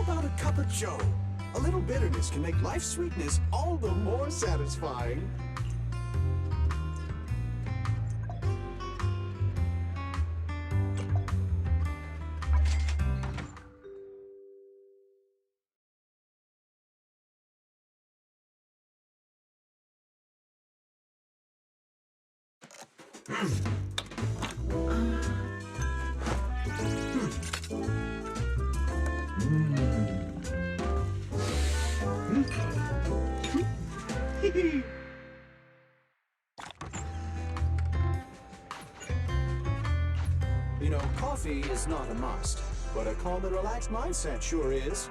about a cup of joe? A little bitterness can make life's sweetness all the more satisfying. You know, coffee is not a must, but a calm and relaxed mindset sure is.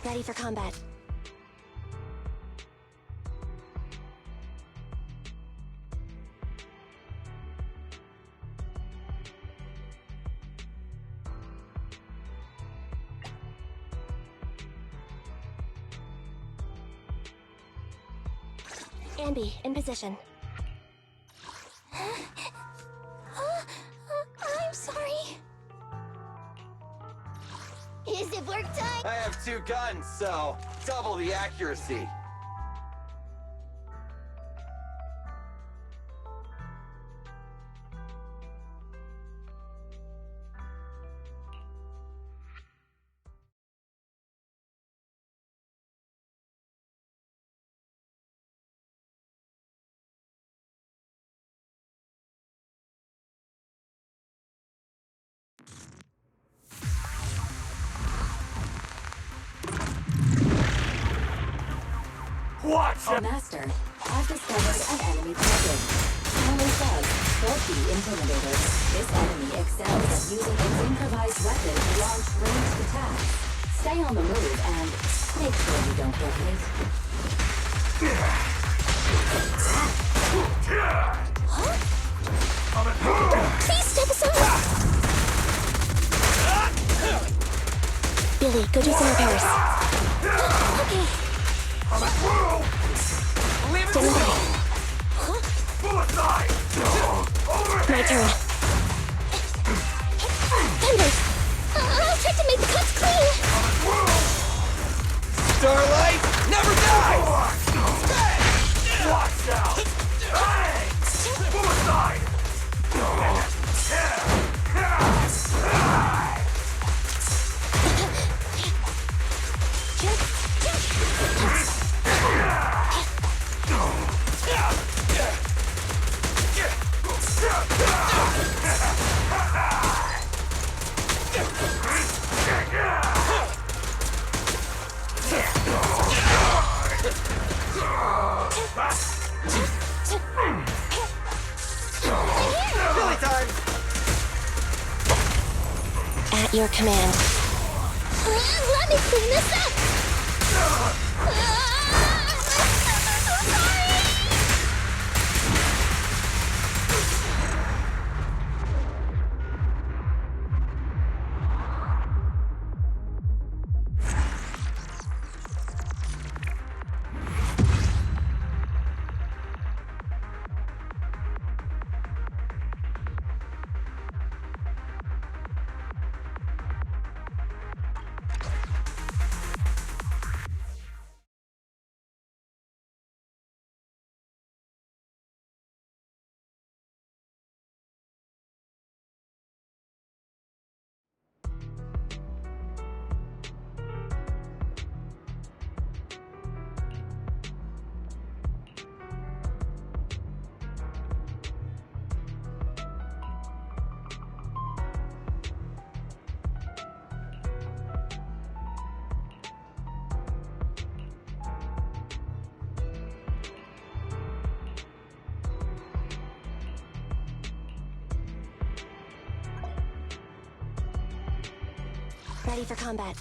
Ready for combat. Anby, in position. I'm sorry. Is it work time? I have 2 guns, so double the accuracy. Watch it! Master, I've discovered an enemy target. Only thugs, bulky intimidator. This enemy excels at using its improvised weapon to launch ranged attacks. Stay on the move and make sure you don't get hit. Please step aside! Billy, go do some repairs. Okay. Stand by. My turn. Thunders! I'll try to make the cuts clean! Starlight never dies! Watch out! Hey! Move aside! Billy time! At your command. Let me clean this up! Ready for combat.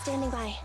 Standing by.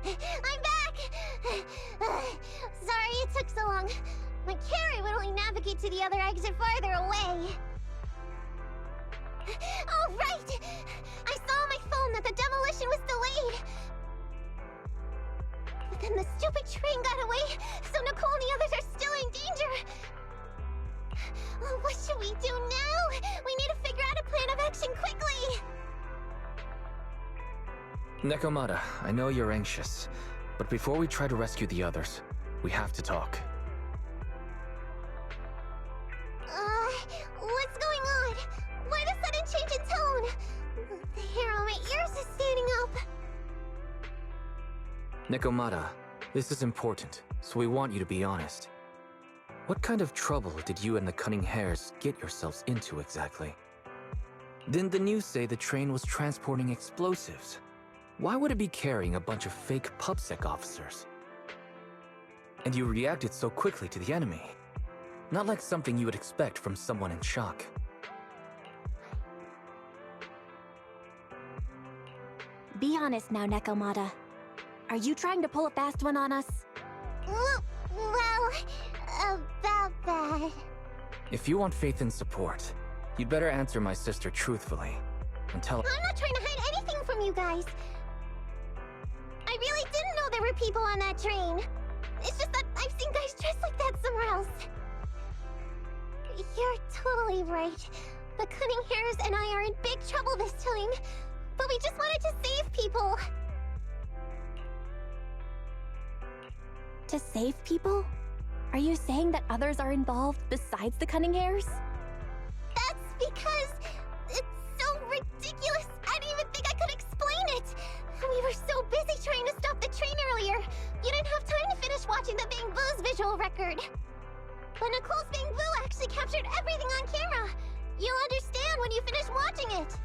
I'm back! Sorry it took so long. My carry would only navigate to the other exit farther away. Oh, right! I saw on my phone that the demolition was delayed. But then the stupid train got away, so Nicole and the others are still in danger. Oh, what should we do now? We need to figure out a plan of action quickly! Nekomata, I know you're anxious, but before we try to rescue the others, we have to talk. Nekomata, this is important, so we want you to be honest. What kind of trouble did you and the Cunning Hares get yourselves into exactly? Didn't the news say the train was transporting explosives? Why would it be carrying a bunch of fake PubSec officers? And you reacted so quickly to the enemy. Not like something you would expect from someone in shock. Be honest now, Nekomata. Are you trying to pull a fast one on us? Well, about that. If you want faith and support, you'd better answer my sister truthfully and tell her. I'm not trying to hide anything from you guys. I really didn't know there were people on that train. It's just that I've seen guys dressed like that somewhere else. You're totally right. The Cunning Hares and I are in big trouble this time. But we just wanted to save people. To save people? Are you saying that others are involved besides the Cunning Hares? That's because it's so ridiculous. I didn't even think I could explain it. We were so busy trying to stop the train earlier. You didn't have time to finish watching the Bang Boo's visual record. But Nicole's Bang Boo actually captured everything on camera. You'll understand when you finish watching it.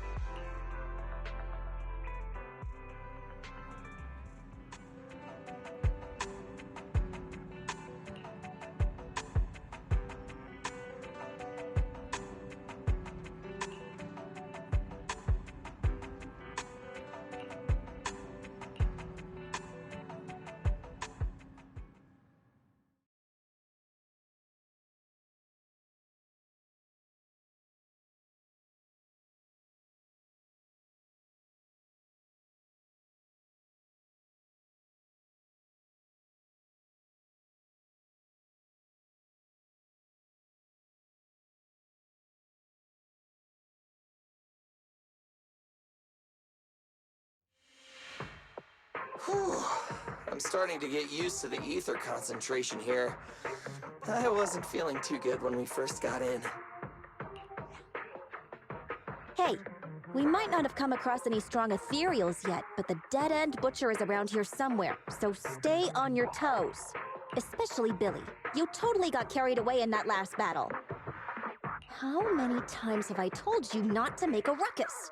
Whew. I'm starting to get used to the ether concentration here. I wasn't feeling too good when we first got in. Hey, we might not have come across any strong ethereals yet, but the dead-end butcher is around here somewhere, so stay on your toes. Especially Billy. You totally got carried away in that last battle. How many times have I told you not to make a ruckus?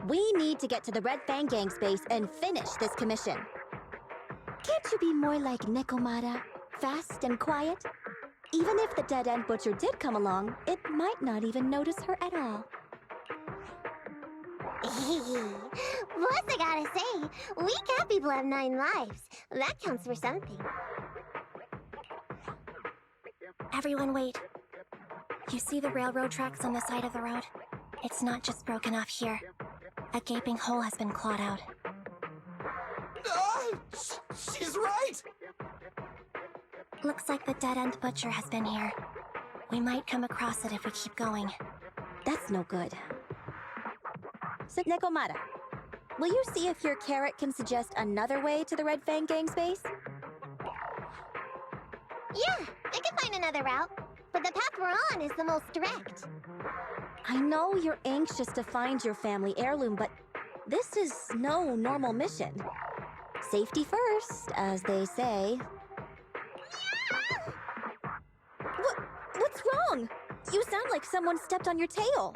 We need to get to the Red Fang Gang's base and finish this commission. Can't you be more like Nekomata? Fast and quiet? Even if the dead-end butcher did come along, it might not even notice her at all. Plus, I gotta say, we cat people have 9 lives. That counts for something. Everyone wait. You see the railroad tracks on the side of the road? It's not just broken off here. A gaping hole has been clawed out. She's right! Looks like the dead-end butcher has been here. We might come across it if we keep going. That's no good. So, Nekomata, will you see if your carrot can suggest another way to the Red Fang Gang's base? Yeah, I can find another route. But the path we're on is the most direct. I know you're anxious to find your family heirloom, but this is no normal mission. Safety first, as they say. What's wrong? You sound like someone stepped on your tail.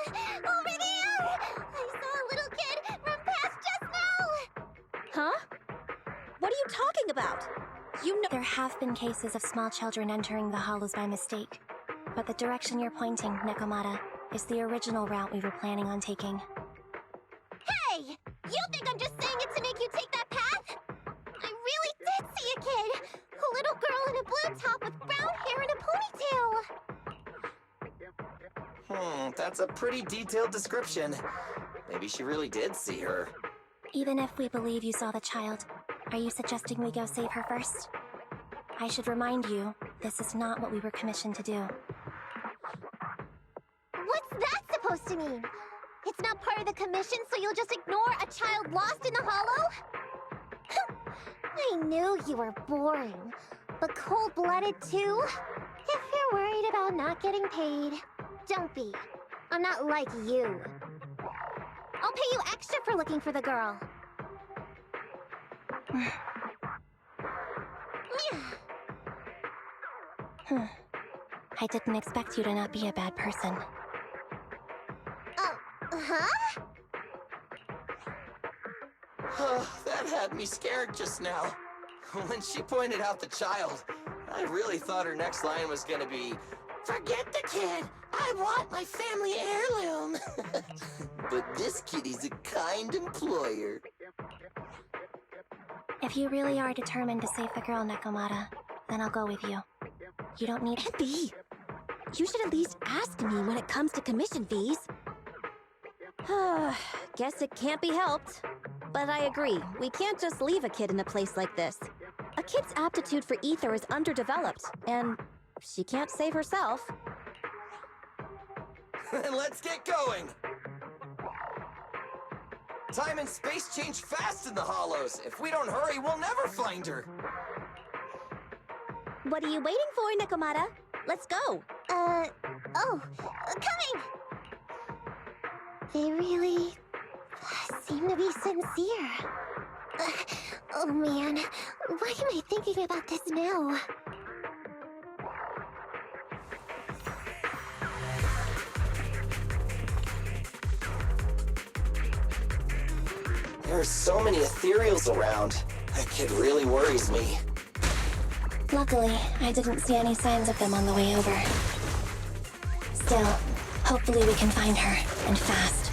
Over there! I saw a little kid run past just now! Huh? What are you talking about? You know— There have been cases of small children entering the hollows by mistake. But the direction you're pointing, Nekomata, is the original route we were planning on taking. Hey! You think I'm just saying it to make you take that path? I really did see a kid! A little girl in a blue top with brown hair and a ponytail! That's a pretty detailed description. Maybe she really did see her. Even if we believe you saw the child, are you suggesting we go save her first? I should remind you, this is not what we were commissioned to do. What's that supposed to mean? It's not part of the commission, so you'll just ignore a child lost in the hollow? I knew you were boring, but cold-blooded too? If you're worried about not getting paid, don't be. I'm not like you. I'll pay you extra for looking for the girl. I didn't expect you to not be a bad person. Huh? That had me scared just now. When she pointed out the child, I really thought her next line was gonna be, "Forget the kid! I want my family heirloom!" But this kitty's a kind employer. If you really are determined to save the girl, Nekomata, then I'll go with you. You don't need to Abby, you should at least ask me when it comes to commission fees. Guess it can't be helped. But I agree, we can't just leave a kid in a place like this. A kid's aptitude for ether is underdeveloped, and she can't save herself. Then let's get going! Time and space change fast in the Hollows. If we don't hurry, we'll never find her. What are you waiting for, Nekomata? Let's go. Coming! They really seem to be sincere. Oh man, why am I thinking about this now? There are so many ethereals around. That kid really worries me. Luckily, I didn't see any signs of them on the way over. Still, hopefully we can find her, and fast.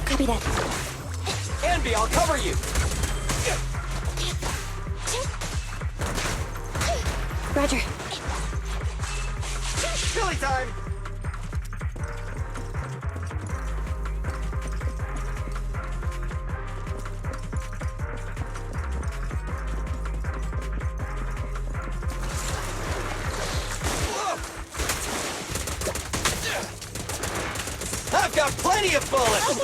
Copy that. Anby, I'll cover you! Roger. Chili time! I've got plenty of bullets!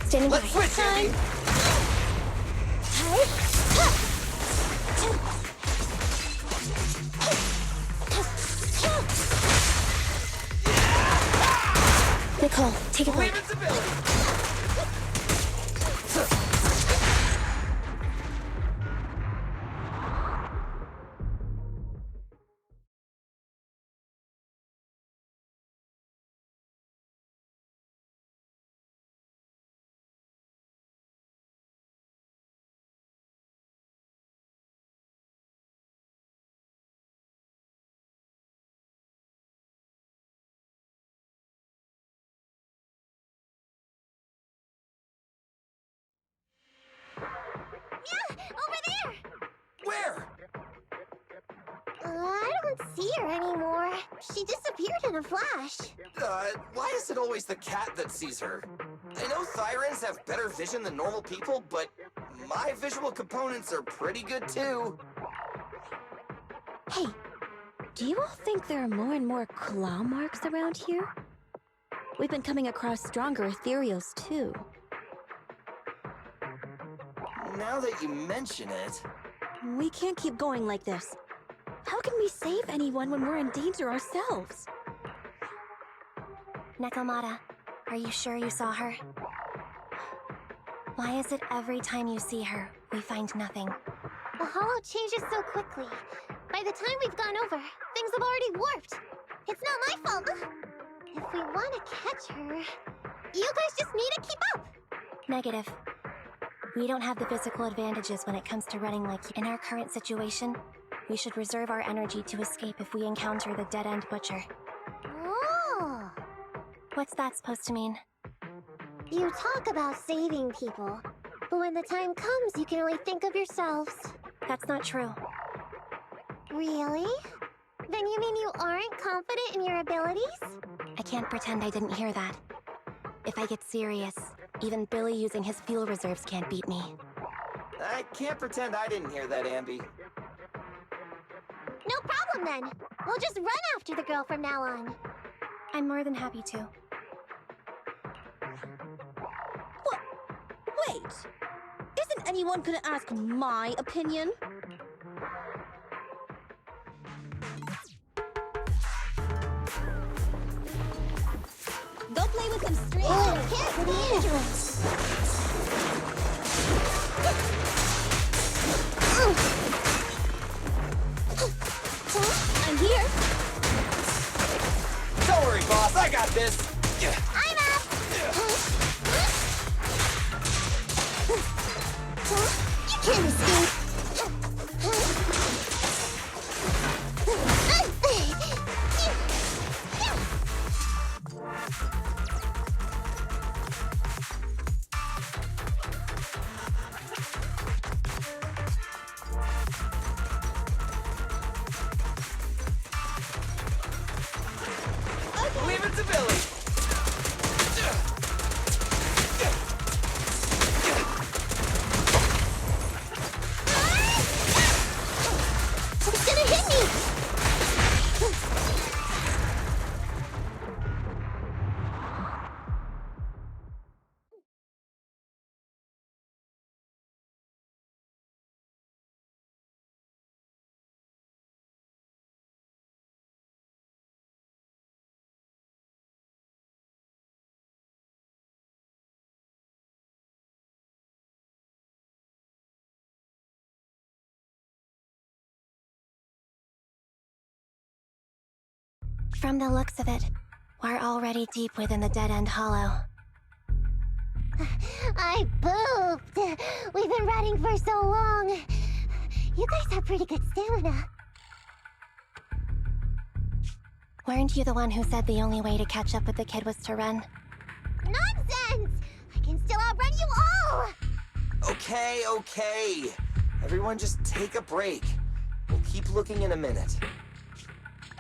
Standing by. Let's switch, Andy! Nicole, take a break. Invincibility! Over there! Where? I don't see her anymore. She disappeared in a flash. Why is it always the cat that sees her? I know Thyrans have better vision than normal people, but my visual components are pretty good too. Hey, do you all think there are more and more claw marks around here? We've been coming across stronger ethereals too. Now that you mention it... We can't keep going like this. How can we save anyone when we're in danger ourselves? Nekomata, are you sure you saw her? Why is it every time you see her, we find nothing? The hollow changes so quickly. By the time we've gone over, things have already warped. It's not my fault. If we want to catch her, you guys just need to keep up. Negative. We don't have the physical advantages when it comes to running like you. In our current situation, we should reserve our energy to escape if we encounter the dead-end butcher. Oh. What's that supposed to mean? You talk about saving people, but when the time comes, you can only think of yourselves. That's not true. Really? Then you mean you aren't confident in your abilities? I can't pretend I didn't hear that. If I get serious, even Billy using his fuel reserves can't beat me. I can't pretend I didn't hear that, Anby. No problem then. We'll just run after the girl from now on. I'm more than happy to. Wait! Isn't anyone gonna ask my opinion? Go play with some strings. Oh, dangerous. I'm here. Don't worry, boss. I got this. I'm up. You can't escape. Leave it to Billy. It's gonna hit me. From the looks of it, we're already deep within the dead-end hollow. I pooped. We've been running for so long. You guys have pretty good stamina. Weren't you the one who said the only way to catch up with the kid was to run? Nonsense! I can still outrun you all! Okay. Everyone just take a break. We'll keep looking in a minute.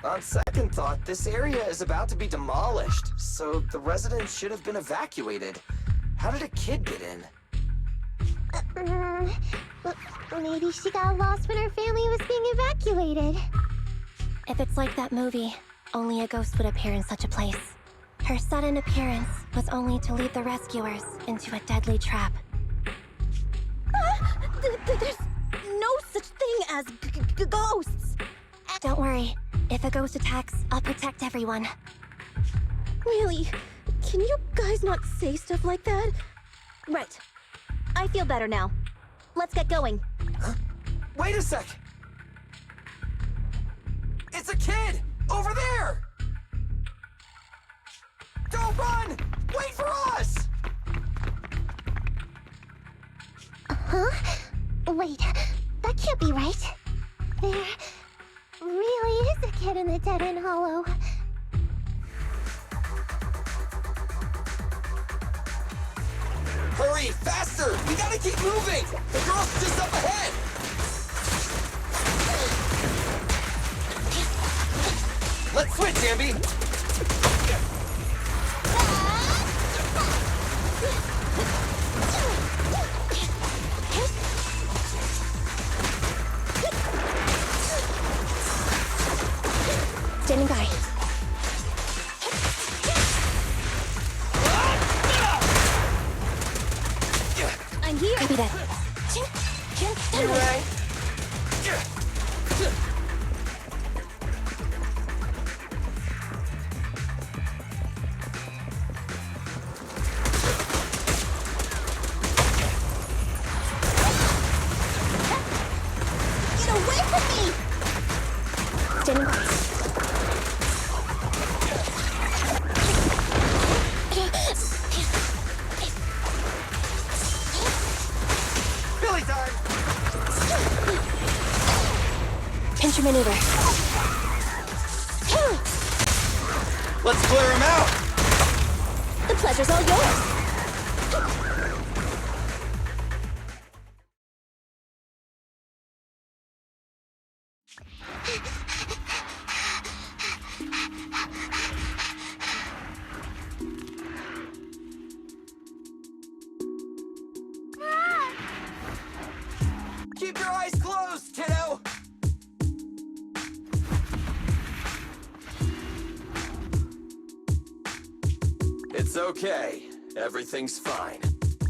On second thought, this area is about to be demolished, so the residents should have been evacuated. How did a kid get in? Maybe she got lost when her family was being evacuated. If it's like that movie, only a ghost would appear in such a place. Her sudden appearance was only to lead the rescuers into a deadly trap. There's no such thing as ghosts. Don't worry. If a ghost attacks, I'll protect everyone. Really? Can you guys not say stuff like that? Right. I feel better now. Let's get going. Huh? Wait a sec! It's a kid! Over there! Don't run! Wait for us! Huh? Wait, that can't be right. There really is a kid in the dead-end hollow. Hurry, faster! We gotta keep moving! The girl's just up ahead! Let's switch, Ambi! Standing by. I'm here. Copy that. You right? Get away from me! Standing by. Billy time! Pincher maneuver. Let's clear him out! The pleasure's all yours. Keep your eyes closed, kiddo! It's okay. Everything's fine.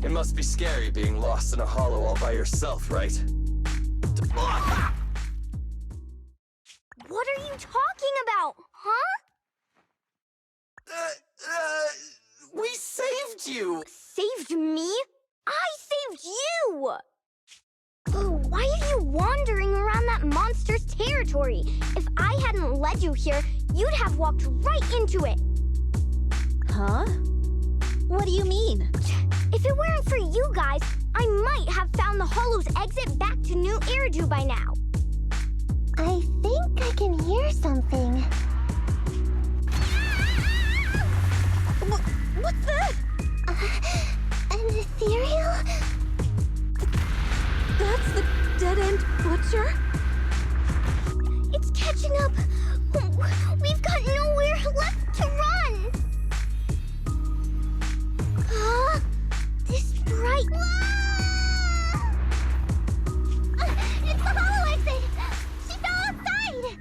It must be scary being lost in a hollow all by yourself, right? What are you talking about, huh? We saved you! Saved me? I saved you! Oh, why are you wandering around that monster's territory? If I hadn't led you here, you'd have walked right into it. Huh? What do you mean? If it weren't for you guys, I might have found the Hollow's exit back to New Eridu by now. I think I can hear something. What's that? An ethereal? That's the dead-end butcher? It's catching up. We've got nowhere left to run. Huh? This bright... It's the Hollow exit! She fell outside!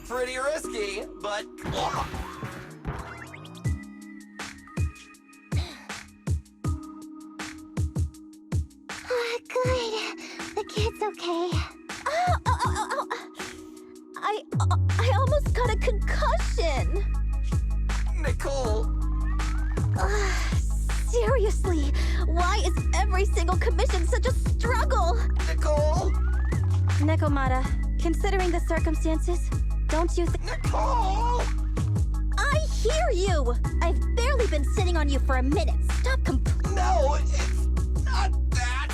Pretty risky, but... Good. The kid's okay. Ow. I almost got a concussion. Nicole! Seriously, why is every single commission such a struggle? Nicole! Nekomata, considering the circumstances, don't you think... Nicole! I hear you! I've barely been sitting on you for a minute. Stop No, it's not that!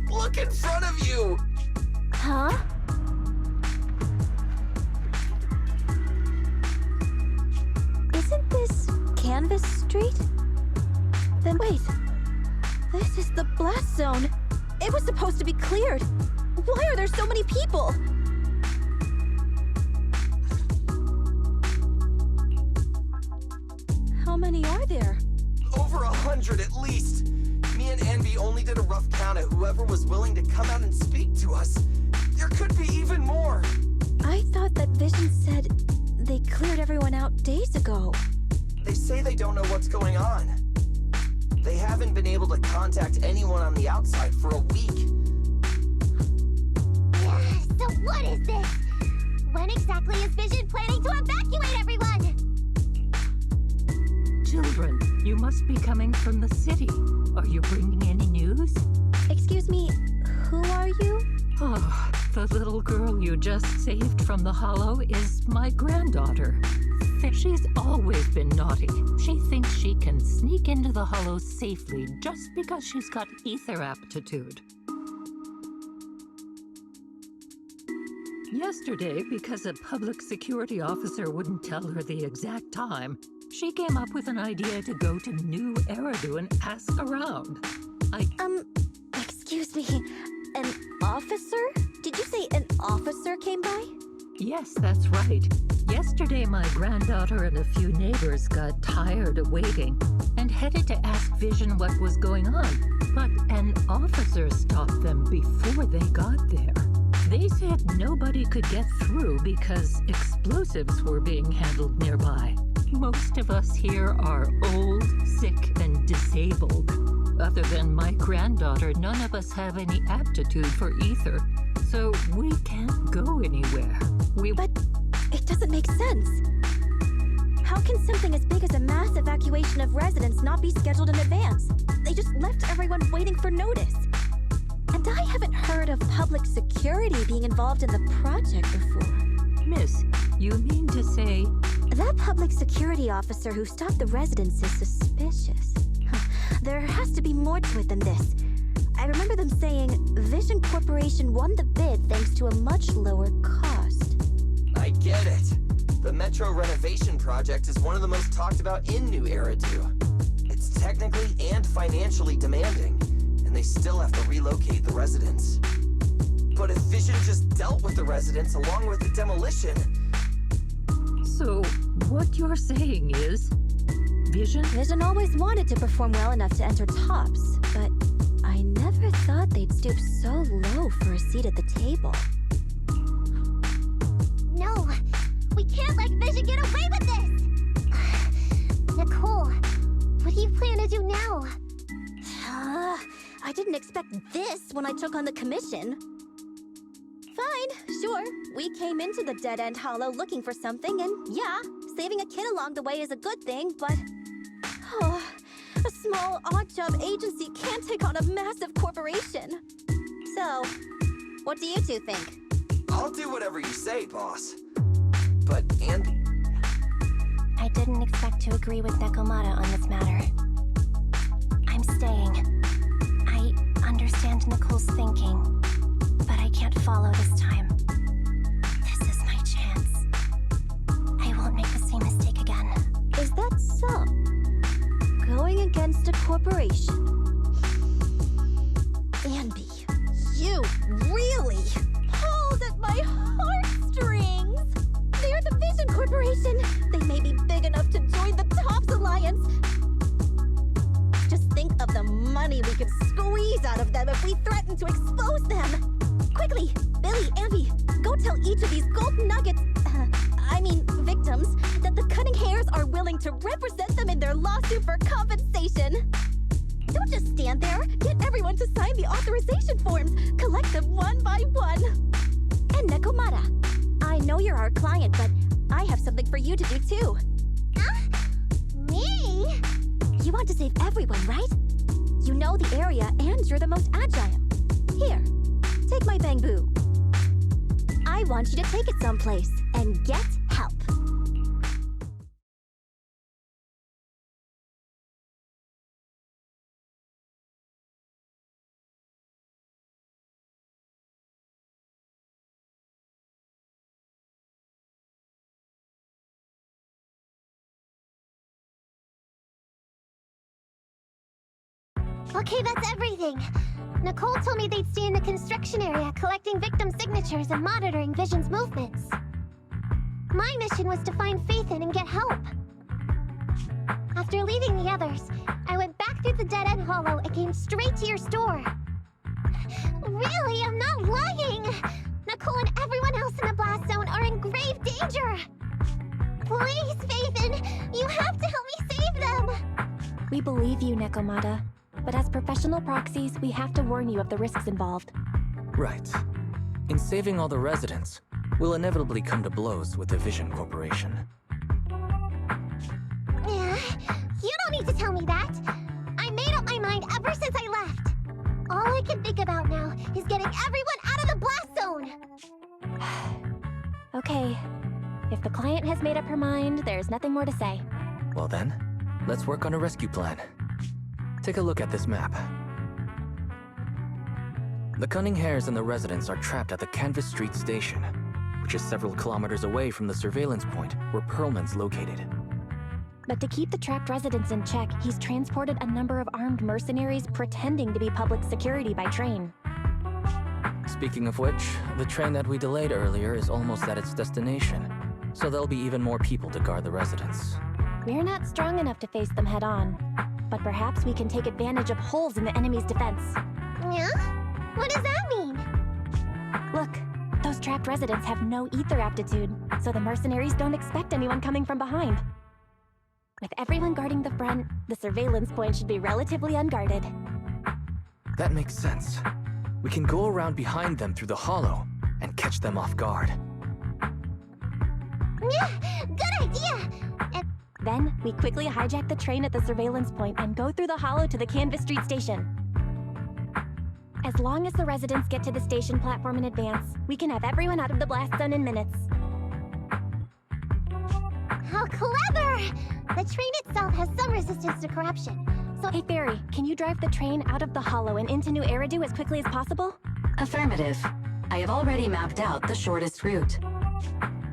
Look in front of you! Huh? Isn't this Canvas Street? Then wait. This is the blast zone. It was supposed to be cleared. Why are there so many people? How many are there? Over 100 at least. Me and Envy only did a rough count of whoever was willing to come out and speak to us. There could be even more. I thought that Vision said they cleared everyone out days ago. They say they don't know what's going on. They haven't been able to contact anyone on the outside for a week. So what is this? When exactly is Vision planning to evacuate everyone? Children, you must be coming from the city. Are you bringing any news? Excuse me, who are you? Oh, the little girl you just saved from the Hollow is my granddaughter. She's always been naughty. She thinks she can sneak into the Hollow safely just because she's got ether aptitude. Yesterday, because a public security officer wouldn't tell her the exact time, she came up with an idea to go to New Eridu and ask around. Excuse me, an officer? Did you say an officer came by? Yes, that's right. Yesterday, my granddaughter and a few neighbors got tired of waiting and headed to ask Vision what was going on. But an officer stopped them before they got there. They said nobody could get through because explosives were being handled nearby. Most of us here are old, sick, and disabled. Other than my granddaughter, none of us have any aptitude for ether, so we can't go anywhere. But it doesn't make sense. How can something as big as a mass evacuation of residents not be scheduled in advance? They just left everyone waiting for notice. And I haven't heard of public security being involved in the project before. Miss, you mean to say... That public security officer who stopped the residents is suspicious. There has to be more to it than this. I remember them saying Vision Corporation won the bid thanks to a much lower cost. I get it. The Metro renovation project is one of the most talked about in New Eridu. It's technically and financially demanding, and they still have to relocate the residents. But if Vision just dealt with the residents along with the demolition... So, what you're saying is... Vision always wanted to perform well enough to enter tops, but I never thought they'd stoop so low for a seat at the table. No, we can't let Vision get away with this! Nicole, what do you plan to do now? I didn't expect this when I took on the commission. Fine, sure. We came into the dead-end hollow looking for something, and yeah, saving a kid along the way is a good thing, but... a small, odd-job agency can't take on a massive corporation. So, what do you two think? I'll do whatever you say, boss. But Andy... I didn't expect to agree with Nekomata on this matter. I'm staying. I understand Nicole's thinking, but I can't follow this time. This is my chance. I won't make the same mistake again. Is that so? Going against a corporation? Andy, you really pulled at my heartstrings! They're the Vision Corporation! They may be big enough to join the TOPS Alliance! Just think of the money we could squeeze out of them if we threaten to expose them! Quickly, Billy, Ambi, go tell each of these gold nuggets, victims, that the Cunning Hairs are willing to represent them in their lawsuit for compensation! Don't just stand there! Get everyone to sign the authorization forms! Collect them one by one! And Nekomata, I know you're our client, but I have something for you to do too. Me? You want to save everyone, right? You know the area and you're the most agile. Here, take my bamboo. I want you to take it someplace and get help. Okay, that's everything. Nicole told me they'd stay in the construction area, collecting victim signatures and monitoring Vision's movements. My mission was to find Faithin and get help. After leaving the others, I went back through the dead-end hollow and came straight to your store. Really, I'm not lying! Nicole and everyone else in the blast zone are in grave danger! Please, Faithin, you have to help me save them! We believe you, Nekomata. But as professional proxies, we have to warn you of the risks involved. Right. In saving all the residents, we'll inevitably come to blows with the Vision Corporation. Yeah, you don't need to tell me that. I made up my mind ever since I left. All I can think about now is getting everyone out of the blast zone! Okay. If the client has made up her mind, there's nothing more to say. Well then, let's work on a rescue plan. Take a look at this map. The Cunning Hairs and the residents are trapped at the Canvas Street station, which is several kilometers away from the surveillance point where Perlman's located. But to keep the trapped residents in check, he's transported a number of armed mercenaries pretending to be public security by train. Speaking of which, the train that we delayed earlier is almost at its destination, so there'll be even more people to guard the residents. We're not strong enough to face them head-on, but perhaps we can take advantage of holes in the enemy's defense. Yeah? What does that mean? Look, those trapped residents have no ether aptitude, so the mercenaries don't expect anyone coming from behind. With everyone guarding the front, the surveillance point should be relatively unguarded. That makes sense. We can go around behind them through the hollow and catch them off guard. Yeah, good idea! Then, we quickly hijack the train at the surveillance point and go through the hollow to the Canvas Street station. As long as the residents get to the station platform in advance, we can have everyone out of the blast zone in minutes. How clever! The train itself has some resistance to corruption, so... Hey, Fairy, can you drive the train out of the hollow and into New Eridu as quickly as possible? Affirmative. I have already mapped out the shortest route.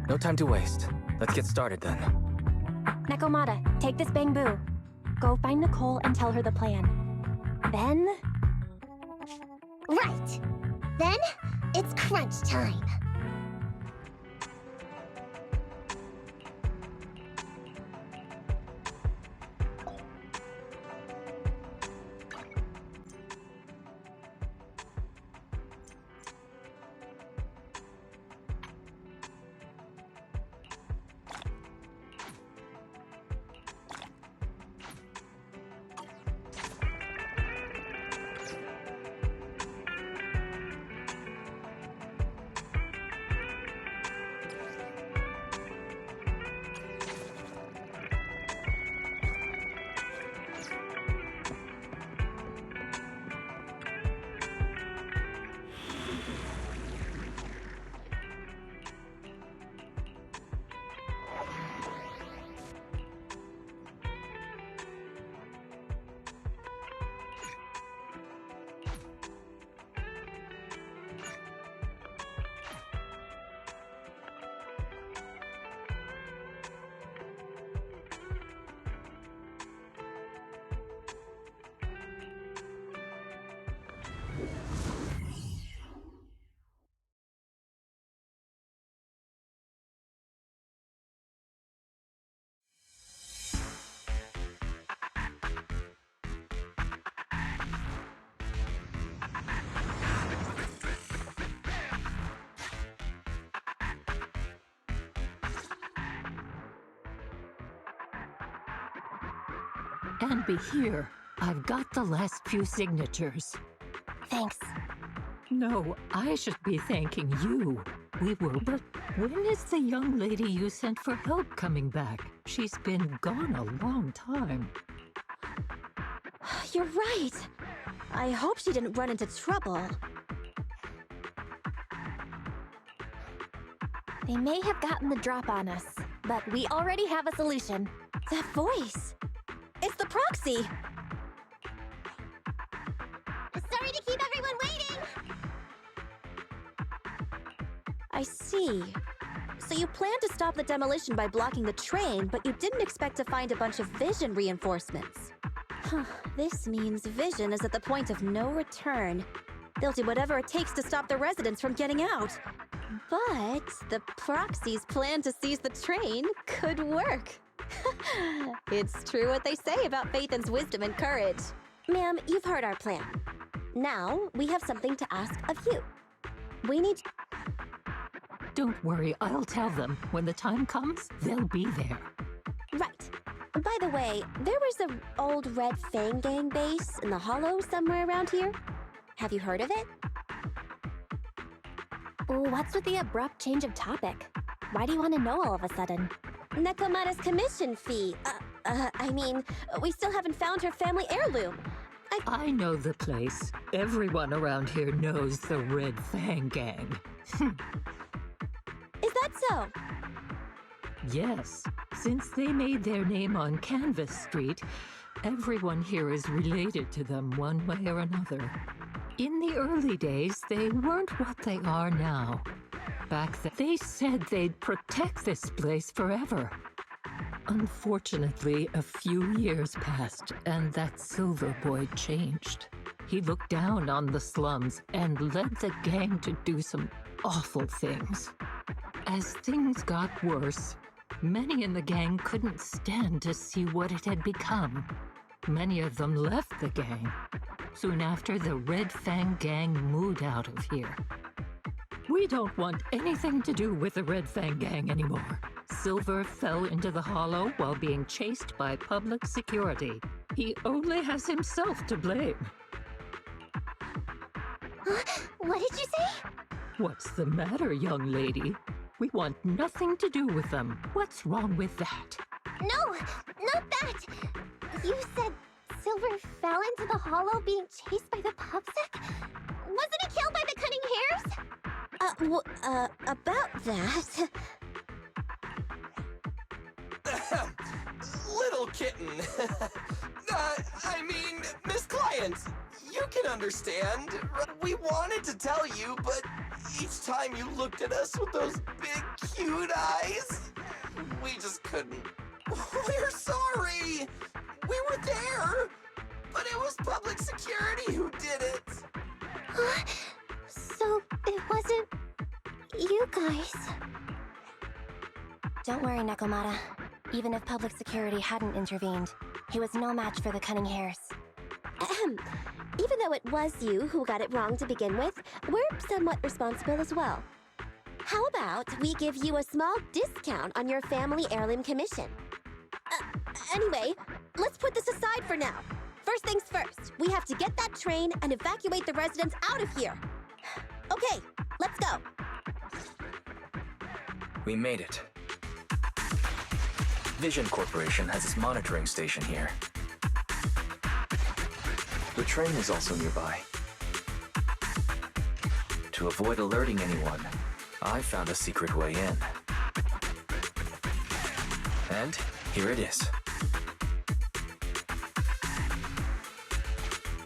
No time to waste. Let's get started then. Nekomata, take this bamboo. Go find Nicole and tell her the plan. Then... Right! Then, it's crunch time. And here, I've got the last few signatures. Thanks. No, I should be thanking you. But when is the young lady you sent for help coming back? She's been gone a long time. You're right. I hope she didn't run into trouble. They may have gotten the drop on us, but we already have a solution. That voice. It's the proxy. Sorry to keep everyone waiting! I see. So you planned to stop the demolition by blocking the train, but you didn't expect to find a bunch of vision reinforcements. This means Vision is at the point of no return. They'll do whatever it takes to stop the residents from getting out. But the proxy's plan to seize the train could work. It's true what they say about Phaethon's wisdom and courage. Ma'am, you've heard our plan. Now, we have something to ask of you. We need... Don't worry, I'll tell them. When the time comes, they'll be there. Right. By the way, there was an old Red Fang Gang base in the Hollow somewhere around here. Have you heard of it? What's with the abrupt change of topic? Why do you want to know all of a sudden? Nekomata's commission fee. I mean, we still haven't found her family heirloom. I know the place. Everyone around here knows the Red Fang Gang. Is that so? Yes. Since they made their name on Canvas Street, everyone here is related to them one way or another. In the early days, they weren't what they are now. Back then, they said they'd protect this place forever. Unfortunately, a few years passed, and that Silver Boy changed. He looked down on the slums and led the gang to do some awful things. As things got worse, many in the gang couldn't stand to see what it had become. Many of them left the gang. Soon after, the Red Fang Gang moved out of here. We don't want anything to do with the Red Fang Gang anymore. Silver fell into the Hollow while being chased by public security. He only has himself to blame. What did you say? What's the matter, young lady? We want nothing to do with them. What's wrong with that? No, not that! You said Silver fell into the Hollow being chased by the PubSec? Wasn't he killed by the Cunning Hares? About that... Little kitten. I mean, Miss Client, you can understand. We wanted to tell you, but each time you looked at us with those big, cute eyes, we just couldn't. We're sorry. We were there, but it was public security who did it. So it wasn't you guys. Don't worry, Nekomata. Even if public security hadn't intervened, he was no match for the Cunning Hares. Even though it was you who got it wrong to begin with, we're somewhat responsible as well. How about we give you a small discount on your family heirloom commission? Anyway, let's put this aside for now. First things first, we have to get that train and evacuate the residents out of here. Okay, let's go. We made it. Vision Corporation has its monitoring station here. The train is also nearby. To avoid alerting anyone, I found a secret way in. And here it is.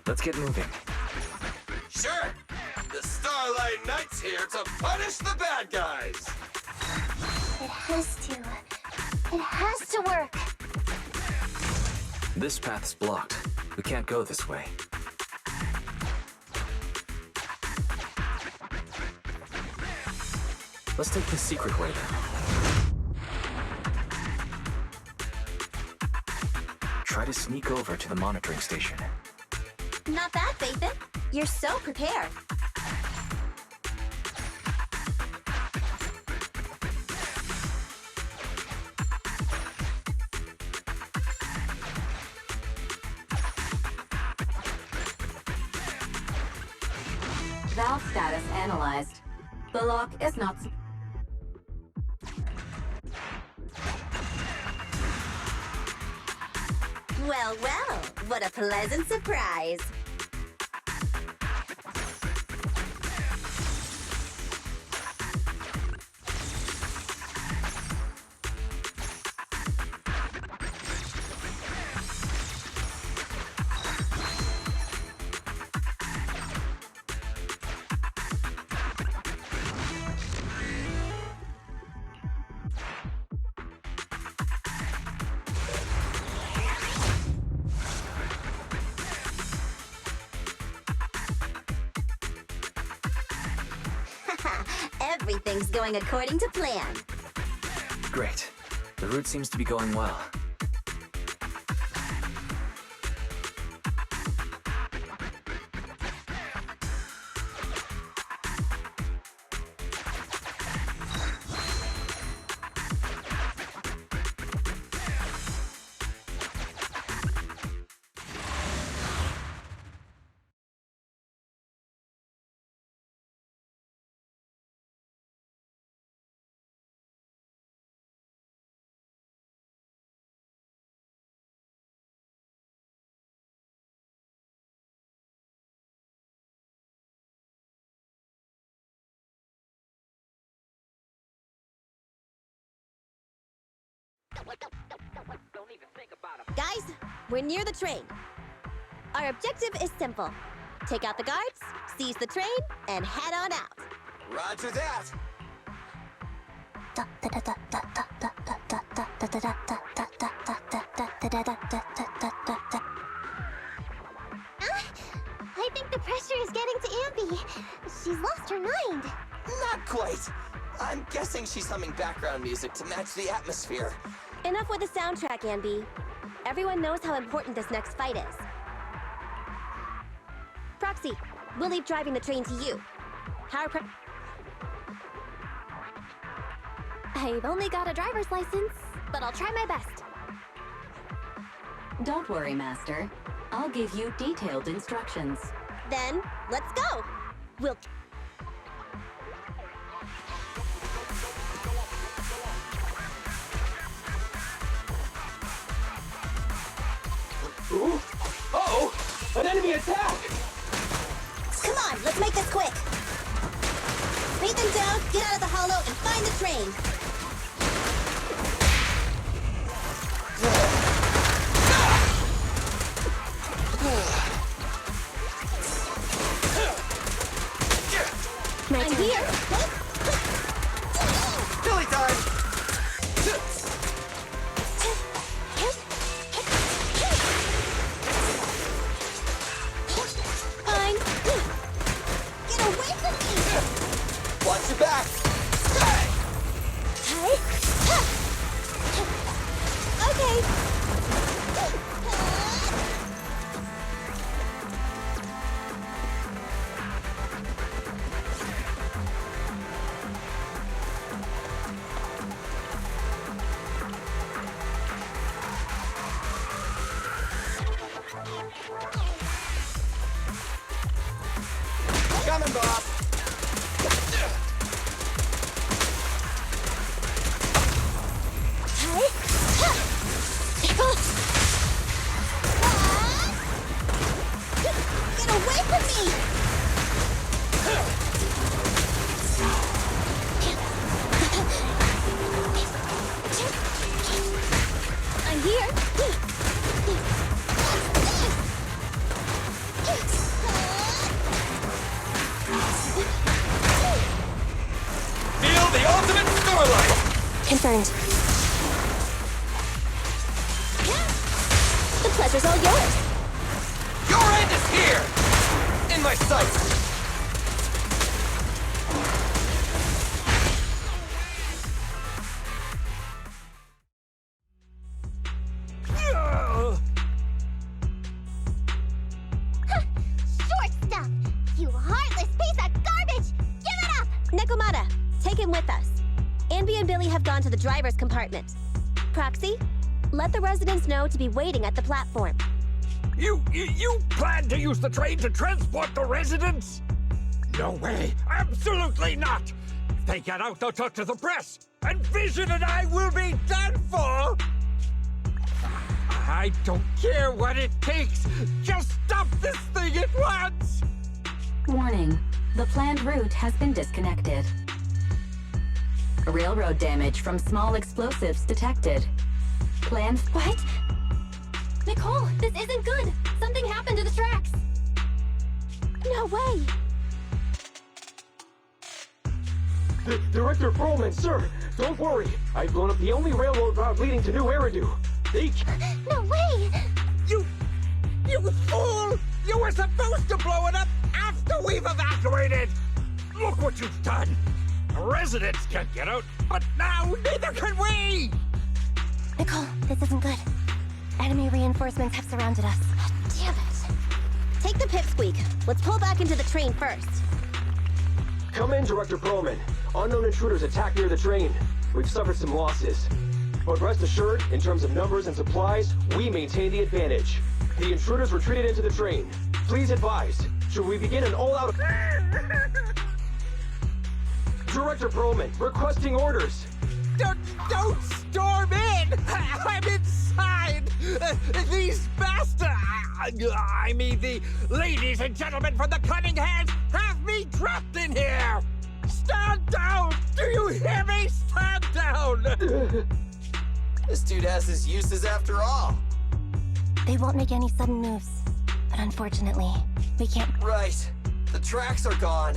Let's get moving. Sure. The Starlight Knight's here to punish the bad guys. It has to. It has to work. This path's blocked. We can't go this way. Let's take the secret way then. Try to sneak over to the monitoring station. Not bad, Phaethon. You're so prepared. Valve status analyzed. The lock is not... Well, well, what a pleasant surprise. Everything's going according to plan. Great. The route seems to be going well. Guys, we're near the train. Our objective is simple. Take out the guards, seize the train, and head on out. Roger that. I think the pressure is getting to Ambi. She's lost her mind. Not quite. I'm guessing she's humming background music to match the atmosphere. Enough with the soundtrack, Anby. Everyone knows how important this next fight is. Proxy, we'll leave driving the train to you. I've only got a driver's license, but I'll try my best. Don't worry, Master. I'll give you detailed instructions. Then, let's go! We'll... Ooh. Uh-oh! An enemy attack! Come on, let's make this quick! Beat them down, get out of the hollow, and find the train! I'm here! Billy time! Fine! Get away from me! Watch your back! Okay! Coming, boss! Get away from me! I'm here! Feel the ultimate starlight! Confirmed. The pleasure's all yours! Your end is here! In my sights! Short stuff! You heartless piece of garbage! Give it up! Nekomata, take him with us. Anby and Billy have gone to the driver's compartment. Proxy, let the residents know to be waiting at the platform. You plan to use the train to transport the residents? No way! Absolutely not! If they get out, they'll talk to the press, and Vision and I will be done for! I don't care what it takes! Just stop this thing at once! Warning. The planned route has been disconnected. Railroad damage from small explosives detected. Planned... What? Nicole, this isn't good! Something happened to the tracks! No way! Director Perlman, sir, don't worry. I've blown up the only railroad route leading to New Eridu. They... No way! You fool! You were supposed to blow it up after we've evacuated! Look what you've done! The residents can't get out, but now neither can we! Nicole, this isn't good. Enemy reinforcements have surrounded us. Damn it! Take the pipsqueak. Let's pull back into the train first. Come in, Director Perlman. Unknown intruders attacked near the train. We've suffered some losses. But rest assured, in terms of numbers and supplies, we maintain the advantage. The intruders retreated into the train. Please advise, should we begin an all-out... Director Perlman, requesting orders. Don't storm in! I'm inside! These bastards... I mean, the ladies and gentlemen from the Cunning Hands have me trapped in here! Stand down! Do you hear me? Stand down! This dude has his uses after all. They won't make any sudden moves. But unfortunately, we can't... Right. The tracks are gone.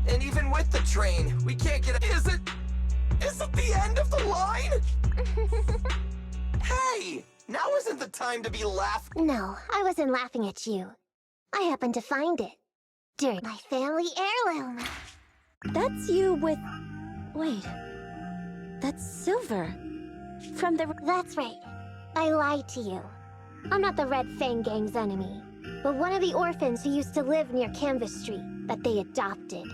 And even with the train, we can't get... Is it the end of the line? Hey! Now isn't the time to be laughing. No, I wasn't laughing at you. I happened to find it. During my family heirloom. That's you with... Wait. That's Silver. From the... That's right. I lied to you. I'm not the Red Fang Gang's enemy, but one of the orphans who used to live near Canvas Street that they adopted.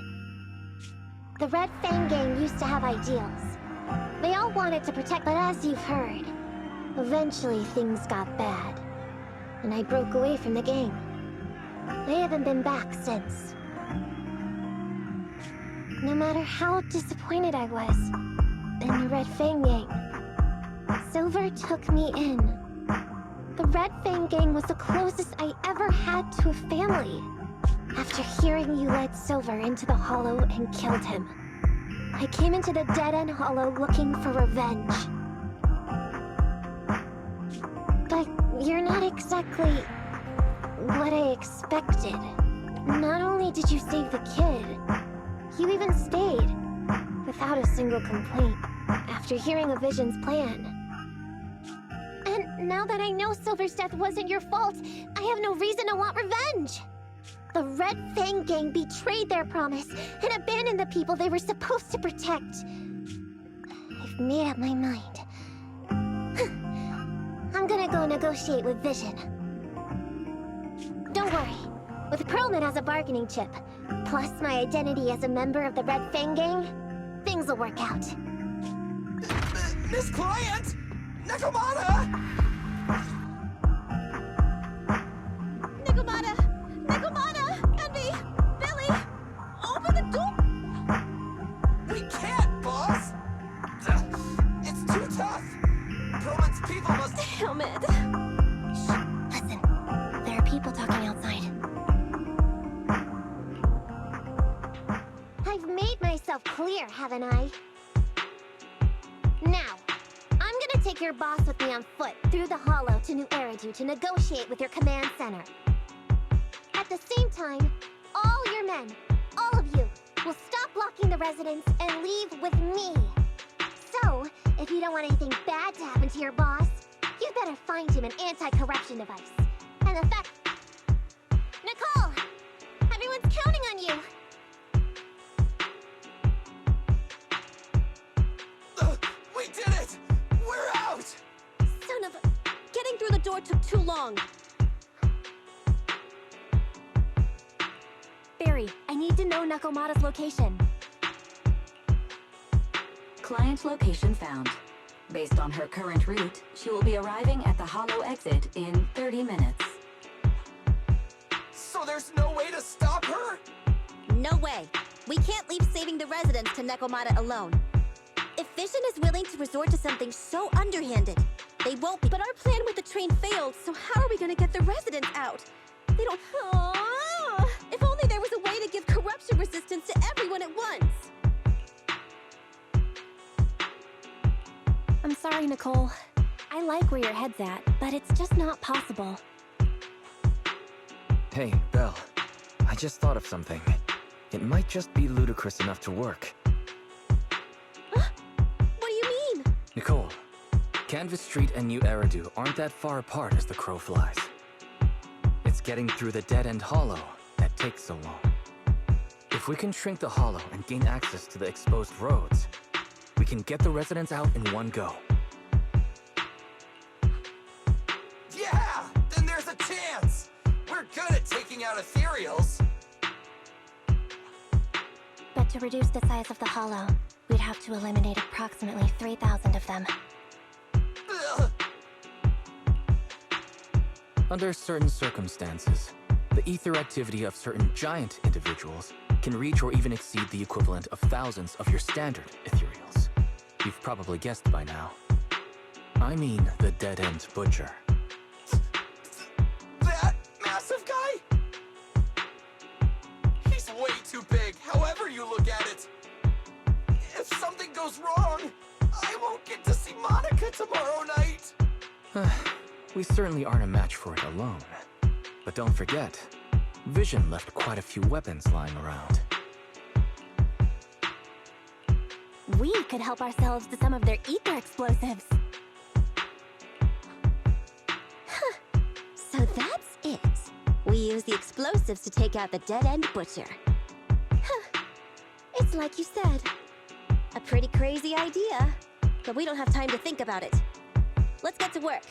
The Red Fang Gang used to have ideals. They all wanted to protect, but as you've heard, eventually things got bad, and I broke away from the gang. I haven't been back since. No matter how disappointed I was in the Red Fang Gang, Silver took me in. The Red Fang Gang was the closest I ever had to a family. After hearing you led Silver into the Hollow and killed him, I came into the dead-end Hollow looking for revenge. But you're not exactly what I expected. Not only did you save the kid, you even stayed, without a single complaint, after hearing of Vision's plan. And now that I know Silver's death wasn't your fault, I have no reason to want revenge! The Red Fang Gang betrayed their promise and abandoned the people they were supposed to protect. I've made up my mind. I'm gonna go negotiate with Vision. Don't worry. With Perlman as a bargaining chip, plus my identity as a member of the Red Fang Gang, things will work out. Miss Client! Nakamata! Nakamata! Nakamata! Envy! Billy! Open the door! We can't, boss! It's too tough! Perlman's people must... Damn it! Shh, listen. There are people talking outside. I've made myself clear, haven't I? Now, I'm gonna take your boss with me on foot through the Hollow to New Eridu to negotiate with your command center. At the same time, all your men, all of you, will stop blocking the residents and leave with me. So, if you don't want anything bad to happen to your boss, you better find him an anti-corruption device. And the fact... Nicole! Everyone's counting on you! We did it! We're out! Son of a... Getting through the door took too long. Barry, I need to know Nakomata's location. Client location found. Based on her current route, she will be arriving at the Hollow exit in 30 minutes. So there's no way to stop her? No way. We can't leave saving the residents to Nekomata alone. If Vision is willing to resort to something so underhanded, they won't be. But our plan with the train failed, so how are we gonna get the residents out? They don't... If only there was a way to give corruption resistance to everyone at once! I'm sorry, Nicole. I like where your head's at, but it's just not possible. Hey, Belle. I just thought of something. It might just be ludicrous enough to work. What do you mean? Nicole, Canvas Street and New Eridu aren't that far apart as the crow flies. It's getting through the dead-end hollow that takes so long. If we can shrink the hollow and gain access to the exposed roads, we can get the residents out in one go. Yeah! Then there's a chance! We're good at taking out ethereals. But to reduce the size of the hollow, we'd have to eliminate approximately 3,000 of them. Ugh. Under certain circumstances, the ether activity of certain giant individuals can reach or even exceed the equivalent of thousands of your standard ethereals. You've probably guessed by now. I mean the dead-end butcher. That massive guy? He's way too big, however you look at it. If something goes wrong, I won't get to see Monica tomorrow night. We certainly aren't a match for it alone. But don't forget, Vision left quite a few weapons lying around. We could help ourselves to some of their ether explosives. So that's it. We use the explosives to take out the dead-end butcher. It's like you said. A pretty crazy idea. But we don't have time to think about it. Let's get to work.